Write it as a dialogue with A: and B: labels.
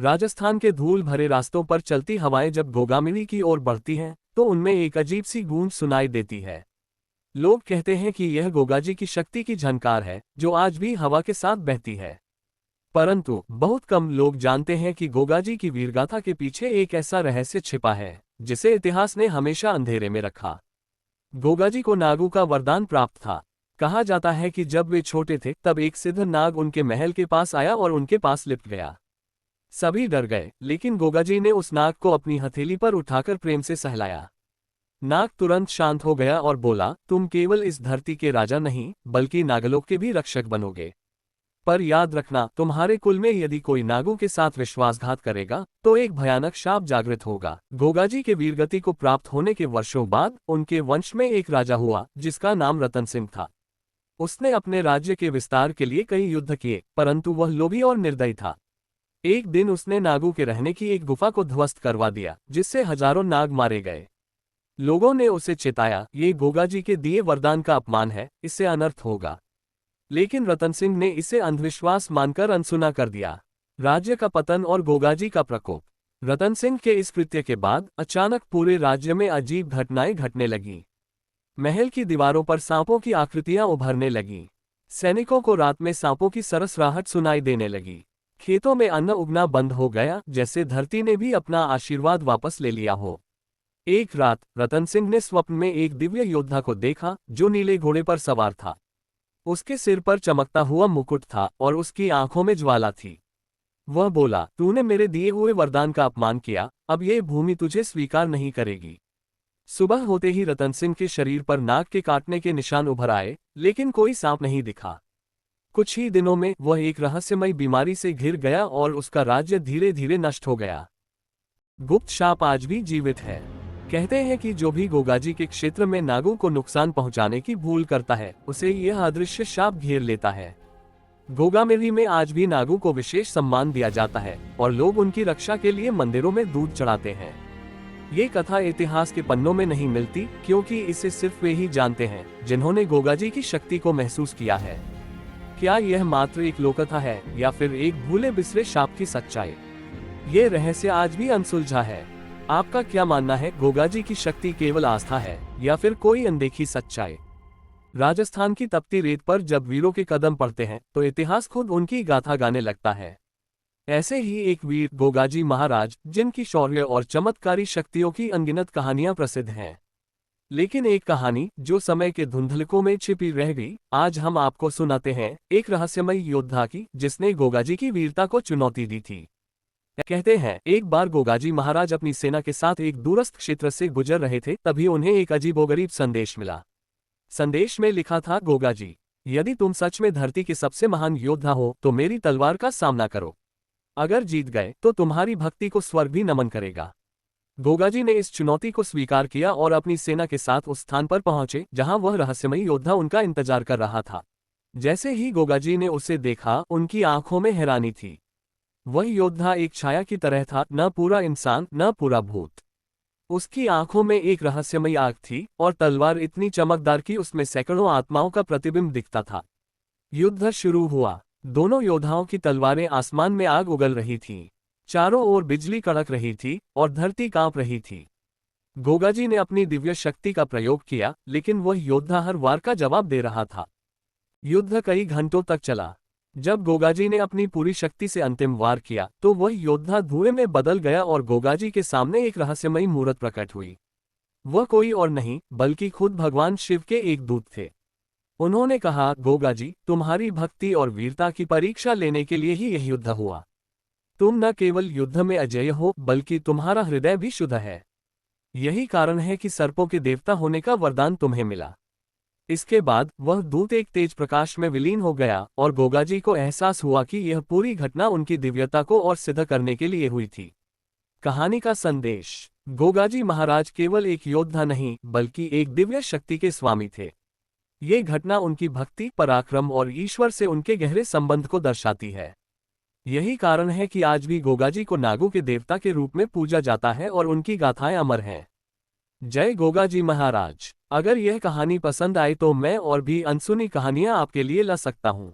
A: राजस्थान के धूल भरे रास्तों पर चलती हवाएं जब गोगामिली की ओर बढ़ती हैं, तो उनमें एक अजीब सी गूंज सुनाई देती है। लोग कहते हैं कि यह गोगाजी की शक्ति की झनकार है, जो आज भी हवा के साथ बहती है। परंतु बहुत कम लोग जानते हैं कि गोगाजी की वीरगाथा के पीछे एक ऐसा रहस्य छिपा है, जिसे इतिहास ने हमेशा अंधेरे में रखा। गोगाजी को नागों का वरदान प्राप्त था। कहा जाता है कि जब वे छोटे थे, तब एक सिद्ध नाग उनके महल के पास आया और उनके पास लिपट गया। सभी डर गए, लेकिन गोगाजी ने उस नाग को अपनी हथेली पर उठाकर प्रेम से सहलाया। नाग तुरंत शांत हो गया और बोला, तुम केवल इस धरती के राजा नहीं, बल्कि नागलोक के भी रक्षक बनोगे। पर याद रखना, तुम्हारे कुल में यदि कोई नागों के साथ विश्वासघात करेगा, तो एक भयानक शाप जागृत होगा। गोगाजी के वीरगति को प्राप्त होने के वर्षों बाद उनके वंश में एक राजा हुआ, जिसका नाम रतन सिंह था। उसने अपने राज्य के विस्तार के लिए कई युद्ध किए, परंतु वह लोभी और निर्दयी था। एक दिन उसने नागों के रहने की एक गुफा को ध्वस्त करवा दिया, जिससे हजारों नाग मारे गए। लोगों ने उसे चिताया, ये गोगाजी के दिए वरदान का अपमान है, इससे अनर्थ होगा। लेकिन रतन सिंह ने इसे अंधविश्वास मानकर अनसुना कर दिया। राज्य का पतन और गोगाजी का प्रकोप। रतन सिंह के इस कृत्य के बाद अचानक पूरे राज्य में अजीब घटनाएं घटने लगीं। महल की दीवारों पर सांपों की आकृतियां उभरने लगीं। सैनिकों को रात में सांपों की सरसराहट सुनाई देने लगी। खेतों में अन्न उगना बंद हो गया, जैसे धरती ने भी अपना आशीर्वाद वापस ले लिया हो। एक रात रतन सिंह ने स्वप्न में एक दिव्य योद्धा को देखा, जो नीले घोड़े पर सवार था। उसके सिर पर चमकता हुआ मुकुट था और उसकी आंखों में ज्वाला थी। वह बोला, तूने मेरे दिए हुए वरदान का अपमान किया, अब यह भूमि तुझे स्वीकार नहीं करेगी। सुबह होते ही रतन सिंह के शरीर पर नाग के काटने के निशान उभर आए, लेकिन कोई सांप नहीं दिखा। कुछ ही दिनों में वह एक रहस्यमयी बीमारी से घिर गया और उसका राज्य धीरे धीरे नष्ट हो गया। गुप्त शाप आज भी जीवित है। कहते हैं कि जो भी गोगाजी के क्षेत्र में नागों को नुकसान पहुंचाने की भूल करता है, उसे यह अदृश्य शाप घेर लेता है। गोगामेरी में आज भी नागों को विशेष सम्मान दिया जाता है और लोग उनकी रक्षा के लिए मंदिरों में दूध चढ़ाते हैं। ये कथा इतिहास के पन्नों में नहीं मिलती, क्योंकि इसे सिर्फ वे ही जानते हैं जिन्होंने गोगाजी की शक्ति को महसूस किया है। क्या यह मात्र एक लोककथा है या फिर एक भूले बिसरे शाप की सच्चाई? ये रहस्य आज भी अनसुलझा है। आपका क्या मानना है, गोगाजी की शक्ति केवल आस्था है या फिर कोई अनदेखी सच्चाई? राजस्थान की तपती रेत पर जब वीरों के कदम पड़ते हैं, तो इतिहास खुद उनकी गाथा गाने लगता है। ऐसे ही एक वीर गोगाजी महाराज, जिनकी शौर्य और चमत्कारी शक्तियों की अनगिनत कहानियां प्रसिद्ध हैं। लेकिन एक कहानी जो समय के धुंधलकों में छिपी रह गई, आज हम आपको सुनाते हैं, एक रहस्यमयी योद्धा की, जिसने गोगाजी की वीरता को चुनौती दी थी। कहते हैं, एक बार गोगाजी महाराज अपनी सेना के साथ एक दूरस्थ क्षेत्र से गुजर रहे थे, तभी उन्हें एक अजीबोगरीब संदेश मिला। संदेश में लिखा था, गोगाजी, यदि तुम सच में धरती के सबसे महान योद्धा हो, तो मेरी तलवार का सामना करो। अगर जीत गए तो तुम्हारी भक्ति को स्वर्ग भी नमन करेगा। गोगाजी ने इस चुनौती को स्वीकार किया और अपनी सेना के साथ उस स्थान पर पहुंचे जहां वह रहस्यमयी योद्धा उनका इंतजार कर रहा था। जैसे ही गोगाजी ने उसे देखा, उनकी आंखों में हैरानी थी। वह योद्धा एक छाया की तरह था, न पूरा इंसान न पूरा भूत। उसकी आंखों में एक रहस्यमयी आग थी और तलवार इतनी चमकदार कि उसमें सैकड़ों आत्माओं का प्रतिबिंब दिखता था। युद्ध शुरू हुआ। दोनों योद्धाओं की तलवारें आसमान में आग उगल रही थीं। चारों ओर बिजली कड़क रही थी और धरती कांप रही थी। गोगाजी ने अपनी दिव्य शक्ति का प्रयोग किया, लेकिन वह योद्धा हर वार का जवाब दे रहा था। युद्ध कई घंटों तक चला। जब गोगाजी ने अपनी पूरी शक्ति से अंतिम वार किया, तो वह योद्धा धुएं में बदल गया और गोगाजी के सामने एक रहस्यमयी मूर्त प्रकट हुई। वह कोई और नहीं, बल्कि खुद भगवान शिव के एक दूत थे। उन्होंने कहा, गोगाजी, तुम्हारी भक्ति और वीरता की परीक्षा लेने के लिए ही यह युद्ध हुआ। तुम न केवल युद्ध में अजेय हो, बल्कि तुम्हारा हृदय भी शुद्ध है। यही कारण है कि सर्पों के देवता होने का वरदान तुम्हें मिला। इसके बाद वह दूत एक तेज प्रकाश में विलीन हो गया और गोगाजी को एहसास हुआ कि यह पूरी घटना उनकी दिव्यता को और सिद्ध करने के लिए हुई थी। कहानी का संदेश। गोगाजी महाराज केवल एक योद्धा नहीं, बल्कि एक दिव्य शक्ति के स्वामी थे। ये घटना उनकी भक्ति, पराक्रम और ईश्वर से उनके गहरे संबंध को दर्शाती है। यही कारण है कि आज भी गोगाजी को नागों के देवता के रूप में पूजा जाता है और उनकी गाथाएं अमर हैं। जय गोगाजी महाराज। अगर यह कहानी पसंद आए तो मैं और भी अनसुनी कहानियां आपके लिए ला सकता हूं।